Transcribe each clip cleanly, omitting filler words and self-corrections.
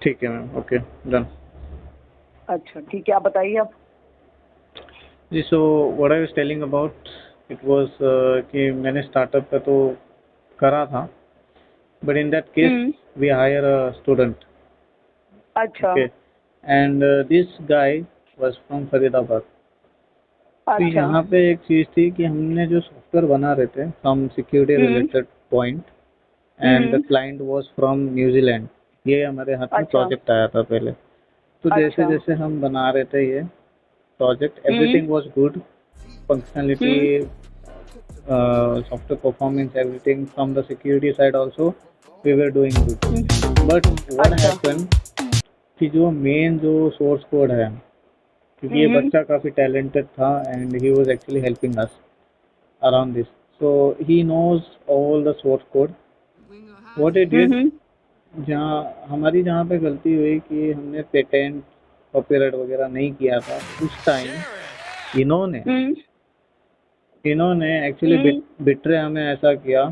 ठीक है ma'am, okay done. अच्छा ठीक है, आप बताइए आप। जी so what I was telling about it was कि मैंने स्टार्टअप का तो करा था, but in that case hmm. We hire a student, अच्छा okay, and this guy was from Faridabad. तो अच्छा। यहाँ पे एक चीज़ थी कि हमने जो सॉफ्टवेयर बना रहे थे from security hmm related point, and the hmm. Client was from New Zealand. ये हमारे हाथ में अच्छा प्रोजेक्ट आया था पहले। तो जैसे अच्छा। जैसे हम बना रहे थे ये project, hmm everything was good, functionality, hmm software performance, everything from the security side also we were doing good. But what अच्छा। happened कि जो मेन जो सोर्स कोड है, क्योंकि ये हम्म बच्चा काफ़ी टैलेंटेड था and he was actually helping us around this, so he knows all the source code. What he did, hmm. जहाँ पे गलती हुई कि हमने पेटेंट कॉपीराइट वगैरह नहीं किया था उस टाइम, इन्होंने हम्म इन्होंने एक्चुअली हम्म। बिट्रे हमें ऐसा किया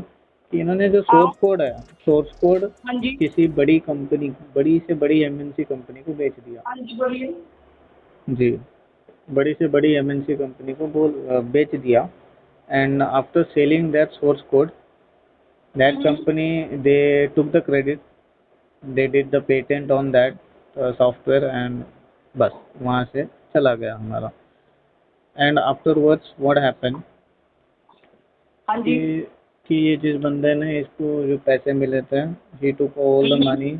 कि इन्होंने जो हाँ सोर्स कोड है, सोर्स कोड हाँ जी। किसी बड़ी कंपनी, बड़ी से बड़ी एमएनसी कंपनी को बेच दिया। हाँ जी बोलिए। जी, बड़ी से बड़ी एमएनसी कंपनी को बेच दिया। And after selling that source code, that company they took the credit, they did the patent on that software, and बस वहाँ से चला गया हमारा। एंड आफ्टरवर्ड्स व्हाट हैपन हाँ जी। कि कि ये जिस बंदे ने इसको जो पैसे मिले थे, he took all the money,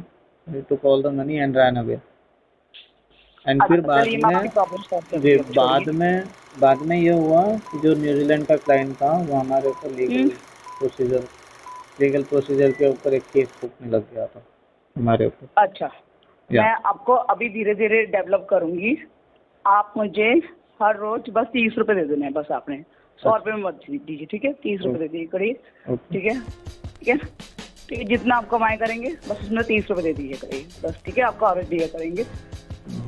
he took all the money and ran away। And फिर अच्छा बाद चलिए, मैं में, आपकी प्रॉब्लम सॉल्व कर जी दूंगी, अब छोड़िए। बाद में ये हुआ कि जो न्यूजीलैंड का क्लाइंट था वो हमारे ऊपर हम्म। लीगल प्रोसीजर के ऊपर एक केस ठोकने लग गया था हमारे ऊपर। अच्छा, या मैं आपको अभी धीरे धीरे डेवलप करूंगी। आप मुझे हर रोज बस 30 रुपए दे देने हैं, बस आपने 100 रुपए में मत दीजिए, ठीक है? 30 रुपए दे दीजिए करिए, ओके। ठीक है? ठीक है, ठीक है, जितना आप कमाई करेंगे बस उसमें 30 रुपए दे दीजिए करिए, बस, ठीक है? आपको और दिया करेंगे।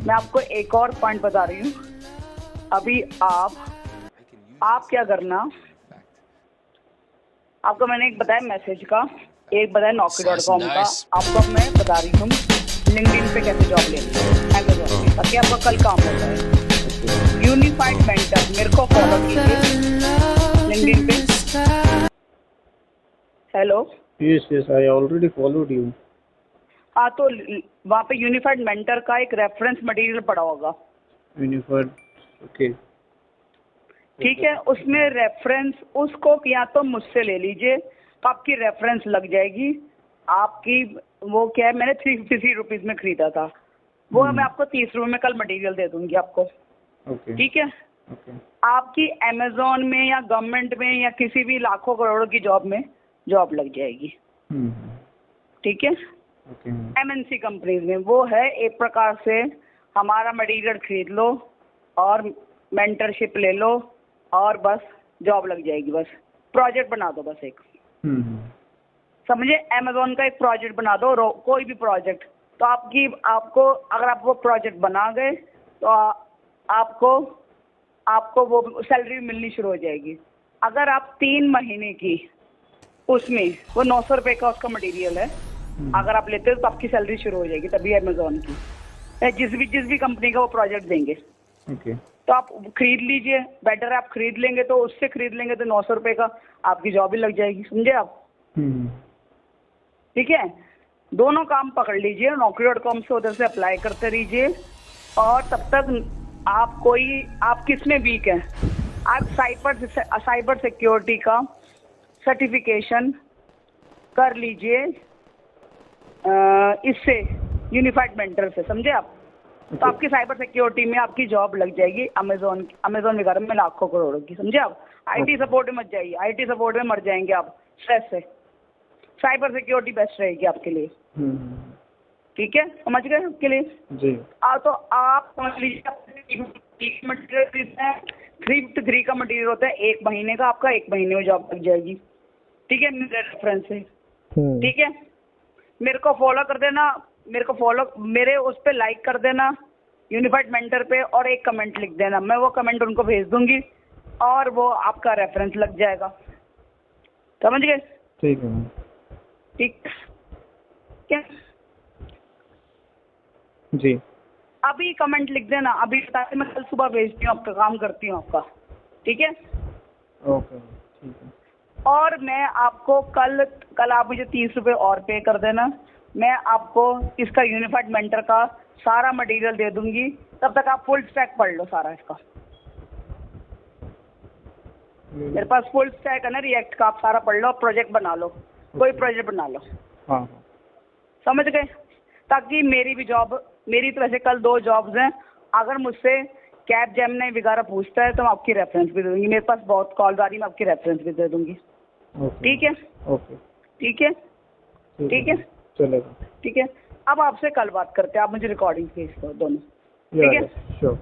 मैं आपको एक और पॉइंट बता रही हूँ। अभी आप क्या करना, आपको मैंने एक बताया मैसेज का, एक बताया Naukri.com का, आपको अब मैं बता रही हूँ लिंक्डइन पे कैसे जॉब लेनी है, Amazon पे, ताकि आपका कल काम हो जाए। यूनिफाइड मेंटर, मेरे को फॉलो कीजिए लिंक्डइन पे। Hello. Yes yes, I already followed you. हाँ, तो वहाँ पे यूनिफाइड मेंटर का एक रेफरेंस मटेरियल पड़ा होगा, यूनिफाइड, ओके। ठीक है? उसमें रेफरेंस, उसको या तो मुझसे ले लीजिए तो आपकी रेफरेंस लग जाएगी आपकी। वो क्या है, मैंने 350 रुपीज में खरीदा था, वो मैं आपको 30 रुपए में कल मटेरियल दे दूंगी आपको, ओके ठीक है? ओके आपकी अमेजोन में या गवर्नमेंट में या किसी भी लाखों करोड़ों की जॉब में जॉब लग जाएगी, ठीक है? ओके एमएनसी कंपनीज में वो है, एक प्रकार से हमारा मटेरियल खरीद लो और मेंटरशिप ले लो और बस जॉब लग जाएगी। बस प्रोजेक्ट बना दो, बस एक, समझे? अमेजोन का एक प्रोजेक्ट बना दो, कोई भी प्रोजेक्ट, तो आपको अगर आप वो प्रोजेक्ट बना गए तो आपको वो सैलरी मिलनी शुरू हो जाएगी। अगर आप 3 महीने की, उसमें वो 900 रुपए का उसका मटेरियल है, अगर आप लेते हो तो आपकी सैलरी शुरू हो जाएगी तभी अमेजोन की, जिस भी कंपनी का वो प्रोजेक्ट देंगे। ओके तो आप खरीद लीजिए, बेटर है आप खरीद लेंगे, तो उससे खरीद लेंगे तो 900 रुपए का आपकी जॉब ही लग जाएगी, समझे आप? ठीक है, दोनों काम पकड़ लीजिए, Naukri.com से उधर से अप्लाई करते रहिए। और तब तक आप किस में वीक हैं, आप साइबर सिक्योरिटी का सर्टिफिकेशन कर लीजिए इससे, यूनिफाइड मेंटर से, समझे आप? तो आपकी साइबर सिक्योरिटी में आपकी जॉब लग जाएगी अमेजोन वगैरह में लाखों करोड़ों की, समझे आप? आईटी सपोर्ट में मत जाइए, आईटी सपोर्ट में मर जाएंगे आप स्ट्रेस से। साइबर सिक्योरिटी बेस्ट रहेगी आपके लिए, ठीक है? समझ गए आपके लिए जी। तो आप समझ लीजिए, मटेरियल खरीदना है, 353 का मटेरियल होता है 1 महीने का, आपका 1 महीने में जॉब लग जाएगी, ठीक है? मेरे रेफरेंस से, ठीक है? मेरे को फॉलो कर देना, मेरे उस पे लाइक कर देना यूनिफाइड मेंटर पे, और एक कमेंट लिख देना, मैं वो कमेंट उनको भेज दूंगी और वो आपका रेफरेंस लग जाएगा, समझ गए? ठीक है। ठीक क्या? जी अभी कमेंट लिख देना, अभी बता के मैं कल सुबह भेजती हूँ, आपका काम करती हूँ आपका, ठीक है? ओके ठीक है। और मैं आपको कल आप मुझे 30 रुपये और पे कर देना, मैं आपको इसका यूनिफाइड मेंटर का सारा मटेरियल दे दूंगी, तब तक आप फुल स्टैक पढ़ लो सारा इसका। मेरे पास फुल स्टैक है ना रिएक्ट का, आप सारा पढ़ लो, प्रोजेक्ट बना लो, कोई प्रोजेक्ट बना लो। हाँ समझ गए? ताकि मेरी भी जॉब, मेरी तो वैसे कल 2 जॉब्स हैं, अगर मुझसे कैब जेमिनी वगैरह पूछता है तो मैं आपकी रेफरेंस भी दे दूंगी, मेरे पास बहुत कॉल आ रही, मैं आपकी रेफरेंस भी दे दूंगी। ठीक है? ओके ठीक है? ठीक है, चलेगा। ठीक है। अब आपसे कल बात करते हैं, आप मुझे रिकॉर्डिंग भेज दो दोनों, ठीक है? श्योर।